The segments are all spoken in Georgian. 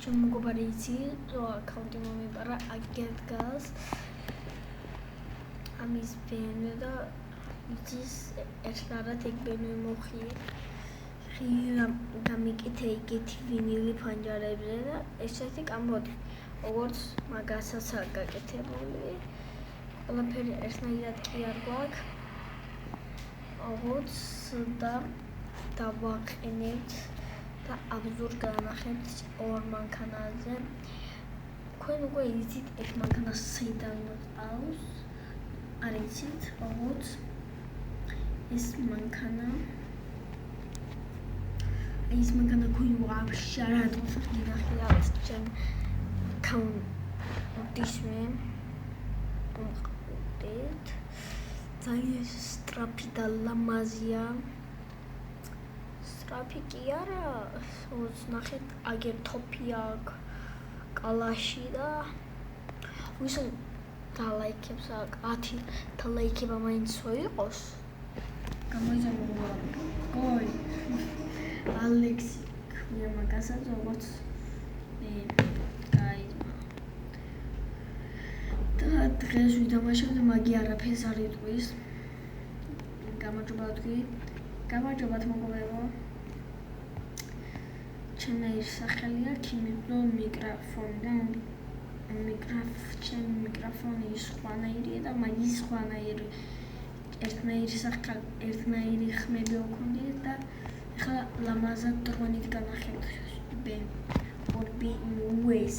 ჩემ მეგობარი იცი აკაუნტი მომიპარა აგერგას ამის ბენე და იცის ერთადად ეგ ბენე მოხიე ხილა გამიკეთე ეგეთი ვინილი ფანჯარებზე და ესეთი კამბოდი როგორც მაგასაც არ გაკეთებული ყველაფერი ერთნაირად კი არ გვაქვს როგორც და დავაყენებთ და აბზურ განახებთ ორ მანქანაზე თქვენ უკვე იცით ეს მანქანა სიდან ყავს არ იცით როგორც ეს მანქანა ქვენ ვაფშე არ ატყობს ნახილავთ ჩემ აკაუნტისმე ვყავდეთ ძალიან სტრაფი და ლამაზია სტრაფი კი არა ნახეთ აგერ თოფი აქვს კალაში და ვისო დალაიქებს აქ 10 დალაიქება მაინც იყოს გამოიძახა გოი ალექსი ქვია მაგასაც როგორც და დღეს ვიდამაშავთ მაგი არაფერს არ იტყვის გამარჯობათ მოგოებო ჩემი სახელია ქიმიკო მიკროფონი და ჩემი მიკროფონი სხვანაირია და მაგის სხვანაირი ერთნაირი ხმები ოქონდია და ეხლა ლამაზად დრონით განახებთ ორბი უეს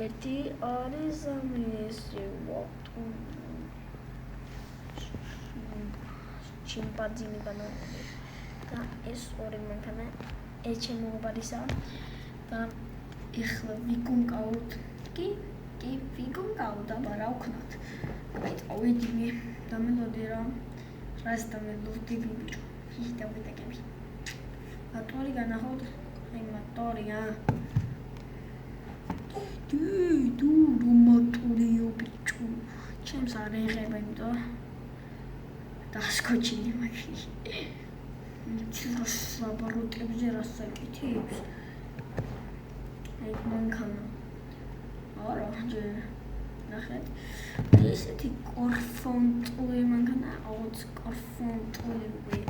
ერთი არის ამისი ჩიმპანზინი განახებთ და ეს ორი მანქანა ეს ჩემი მეგობარისა და ეხლა ვიგონკავთ კი ვიგონკავთ აბა რა ვქნათ აი წავედი დამელოდი რა რას დამელოდი ბიჭო დავიდაგები მოტორი განახოთ აი მოტორია დუ მოტორიო ბიჭო ჩემს არ ეხება იმიტომ დასკოჩილი მაგი საბაროტებზე რას საკითხებს აი მანქანა არა ჯერ ნახეთ ესეთი კორფონტული მანქანა აუც კორფონტული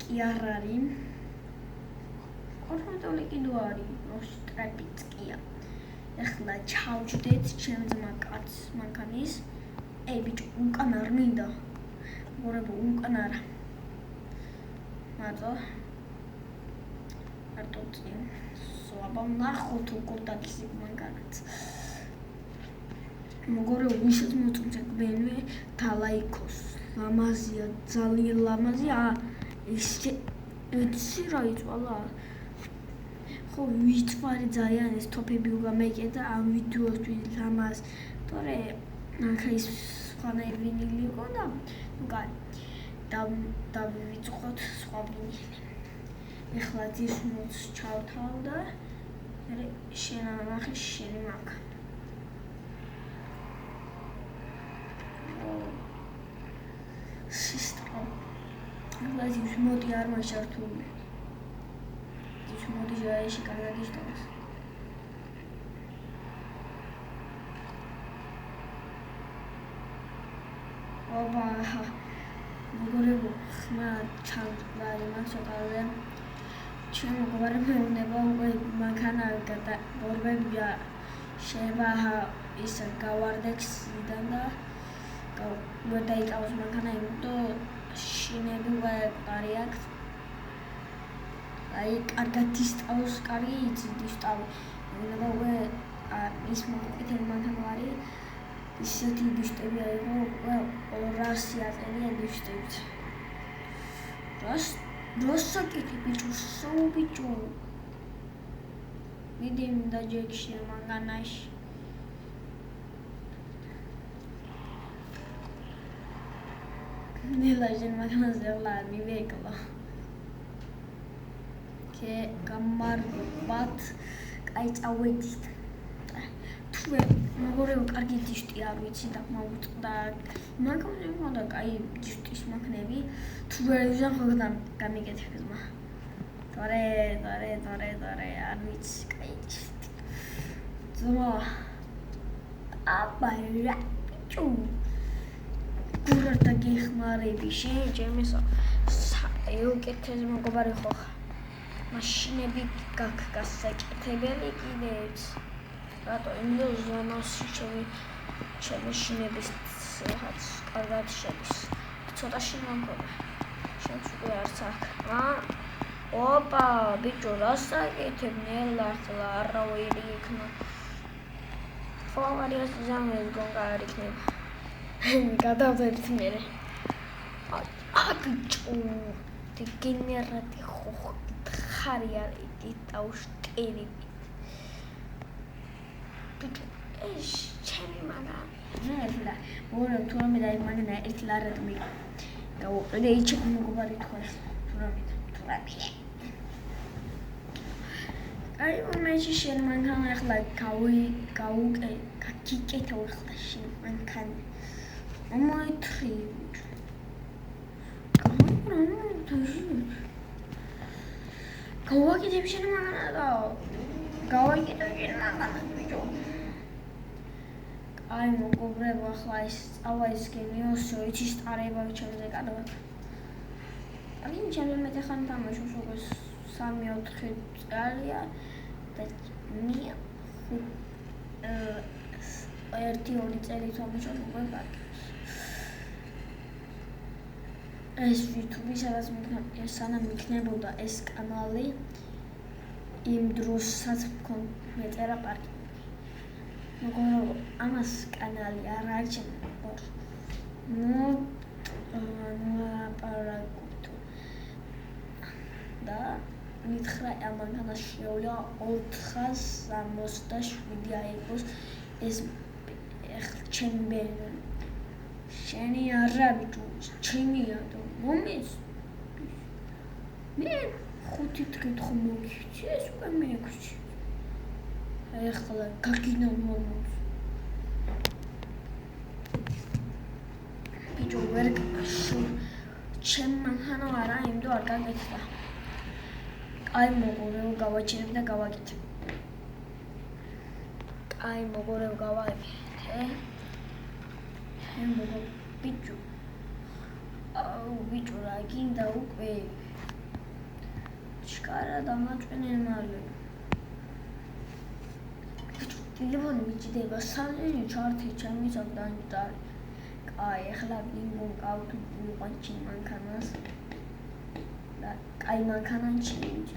კი არ არის კორფონტული კიდო არის როსტრაპიც კია ეხლა ჩავჯდეთ ჩემ ძმაკაც მანქანის ე ბიჭო უკან არ მინდა მორებო უკან არა მარტო წინ აბა ნახოთ უკორდაკის მანქანაც მოგორე უშოთ მოწმე გვენვე დალაიქოს ლამაზია ძალიან ლამაზია ეს რა იწვალა ხო ვიწვარი ძალიან ეს თოფები უგამეკეთა ამ ვიდეოსთვის ლამაზ თორე ნახე ის სხვანაირი ვინილი იყო და დავივიწყოთ სხვა ვინილი ეხლა ძისმოც ჩავთავ და შენ ნახე შენი მანქანა სისტრო ეხლა ძისმოდი არ მაშართული ძისმოდი ჟაეში კარგადიშტავს ობა მოგორებო ხმა ჩავდა იმან ცოტაზე ჩემ მეგობარებმა უნდა უკვე მანქანა გორბებია შეება ის გავარდექსიდან და დაიკავოს მანქანა იმიტომ შინები ვაყარი აქვს აი კარგად ისტავს კარგი იცით ისტავი უნდა უკვე ის მოკეთილი მანქანა არის ისეთი დიშტები აიღო უკვე 200 აწელია დიშტებით როსაკეთი ბიჭო სულ ბიჭო მიდიმ და ჯექში მანგანაში ნელაჟენ მაგანაზე ლარი ვეკლა კე გამარბათ კაი წავედით თუ მოგორეო კარგი დიშტი არ ვიცი და მოვწყდა მაგაზე მოდა კაი დიშტის მაქნები ჩუერიზა ხოდა გამიგეთებს მა. Დორე, არ ვიცი, კაი. ზომა. აბა, რა ბიჭო. გურერთა გეხმარები შენ ჩემისა. ეუკეთეს მოგობარი ხო. მაშინები გაქვს გასაკეთებელი კიდეც. რატო იმდენ ზონაში ჩემი შინების რაღაც კარგად შედის. ცოტა შინა მქონდა. შენ უკვე არც აქ. ოპა, ბიჭო, რასაკეთებ ნელა არავერი იქნა. ფოვარიას ზამეს გონგა არ იქნება. გადავდეთ მე. ბიჭო, დგენერატი ხო ხარი არის დიტაუშტერი. ბიჭო, ეს ჩემი მაღლა. ნელა, მორა თუ რამე დაიმაგნა ერთ ლარად მე. გავუყიდე იჩი მოგობარი თქვა. თუ რამე. აი მომეში შენ მანქან ახლა გაკიკეთო ახლა შენ მანქან მომოითხი გავაკეთებ შენ მანქანა გავაკეთებ შენ მანქანა ბიჭო აი მოგობრება ახლა ეს წავა ის გემიოსო იცი სტარება ჩემზე გადავა აი ჩემი მეტეხან თამაშობს როგორც 3-4 წელია და მე 1-2 წელი თამაშობ უკვე კარგავს. ეს YouTube სადაც სანამ იქნებოდა ეს კანალი იმ დროსაც მეწერა პარკინგი. მაგრამ ამას კანალი არ არჩენდა. და მითხრა ამან შეულა 467 აიღოს ეს ჩემი შენი არა ბიჭო ჩემია და მომის მე 5 დღით ხომ მოგიწი ეს უკვე მე-6 ეხლა გაგინა მომოს ბიჭო ვერ ჩემ მანქანა არა იმდო არ გაგეცდა აი მოგორევ გავაჩერებ და გავაკეთებ. აი მოგორევ გავაკეთე. მოგო ბიჭო. აუ ბიჭო რა გინდა უკვე. შკარა დამაჭენე მალე. ტელეფონი მიჭდება სალენი ჩარტი ჩემი საგდანჯდა. აი ახლა ბინგო გავთუ ვიყანჩი მანქანას. აი მანქანაში ის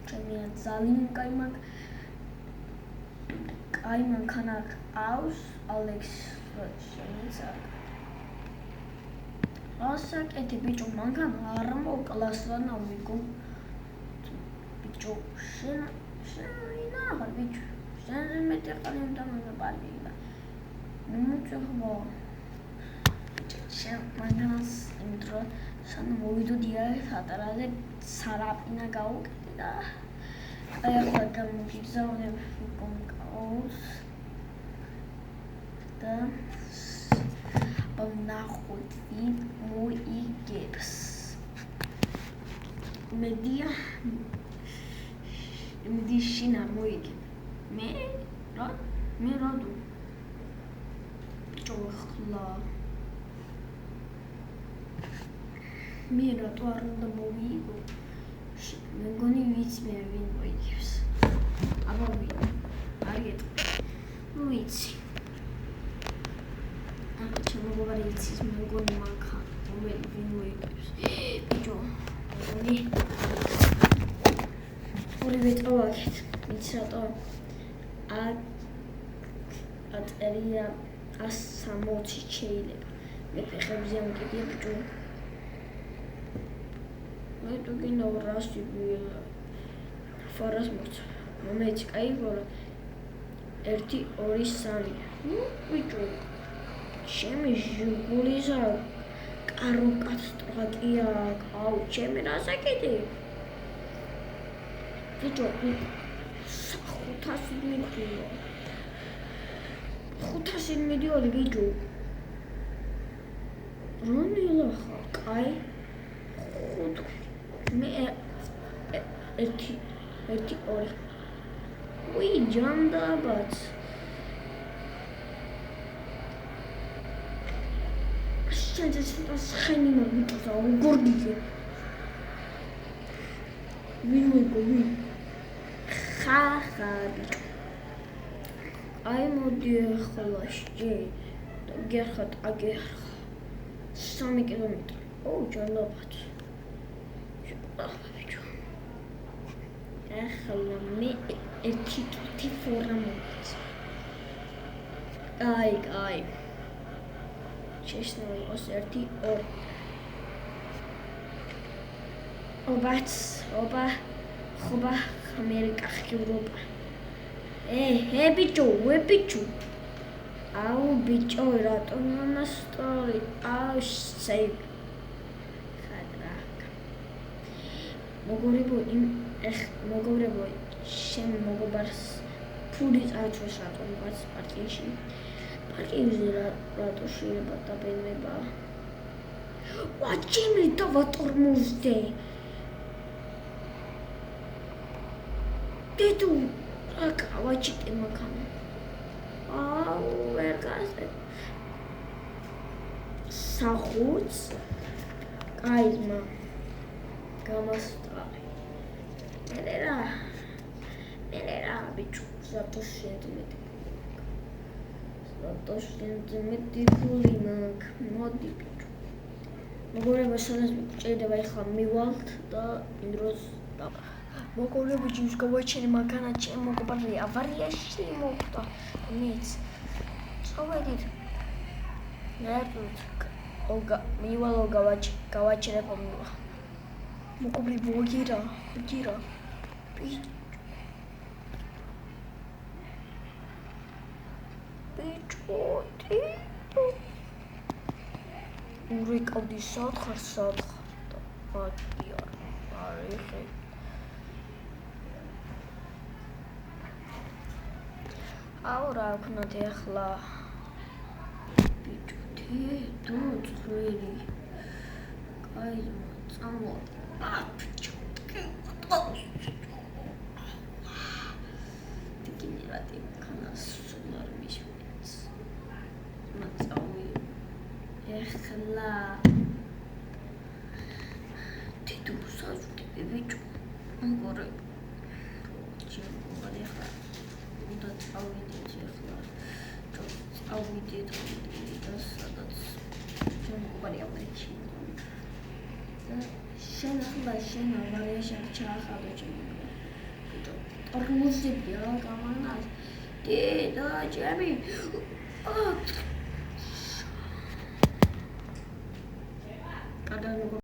ჩემია ძალიან კაი მანქანა ყავს ალექს შეიცა ასაკეთი ბიჭო მანქანა არ მოკლას რა ნავიგო ბიჭო შენ ინახარ ბიჭო შენ მეტი ყალიმ დამაგაბალი ნუწუხო შენ მანქანას იმდრო სანამ მოვიდოდი ხატარაზე სარაპინა გავუკეთე და აი ახლა გამიგზავნებ კონკაოს და ნახოთ ვინ მოიგებს მედია შინა მოიგებ მე როდო ჭოხლა მე რატო არ უნდა მოვიგო? მე მგონი ვიცი მე ვინ მოიგებს. აბა ვინ? არიეთ. ვიცი. აბა შემოგობარი იცის მე მგონი მანქანა. რომელი ვინ მოიგებს? ბიჭო, მგონი. ორივე წავაკეთ. ვიცი რატო? აწერია 160 შეიძლება. მე ფეხებზე ამკიდია ბიჭო. მე თუ გინდა 200 ფარას მოწ. მომეც კაი ვარ. 1 2 3. ბიჭო. ჩემი ჟიგულისა კაროკასტრაკია. აუ, ჩემი რასაკეთე? ბიჭო, 500 მიქვია. 500 მიდიოდი ბიჭო. რომელი ახლა? კაი. 5. მე 1 2. უი, ჯანდაბაც. შეიძლება სხენი მაგიტყვა, უგორდიზე. ვინ მეგო, ვინ? ხახა. აი მოდი ახლა შეჯე. გერხათ აგერხა. 3 კილომეტრი. ოუ, ჯანდაბაც. ახლა მე 1 თუთი ფორა მოვიც. კაი. შეშნო იყოს 1 2. ოპა, ხობა, ამერიკა, ევროპა. ბიჭო. აუ ბიჭო, რატომ მონასტრი? აუ სეი. ხადრაკ. მოგობრებო, შენ მოგობარს ფული წაჩვეს რატომ ვაც პარტიაში? პარტიაზე რატო შეიძლება დაბენება? ვაჩიმი დავატორმოზდე. დედუ, ვაჩიტე მაგამი. აუ, ვერ გასწე. სახუც. კაიზმა. გამასტარი. მერე რა, ბიჭო, სატოშენტიმეტი ფული მაგ. მოდი ბიჭო. მოგობრებო, სადაც ჭირდება ახლა მივალთ და იმ დროს მოგობრებო, ჯიმს გავაჩინე მაგანა ჩემ მოგობრები ავარიაში მოხდა. მეც წავედით. ნერვით. მივალო გავაჩინე პომილა. მოგობრებო, გირა. ბიჭო, ურეკავდი სათხარ და მატია. არიხე. აუ რა ვქნათ ახლა? ბიჭო, დედო წვრილი. კაი, წამოდი. ბიჭო. Дегенераты канасулар мишвец. Мацауи. Эхла. Ты дурсаж тебе бичу. Горе. Чем говорила. Куда авидеть эхла. Авидеть да садац. Чем говорила бичу. შენ ავარიაში ჩაახალე ჩემი. ორმოზები რა გამანას. დედა ჩემი. კარგად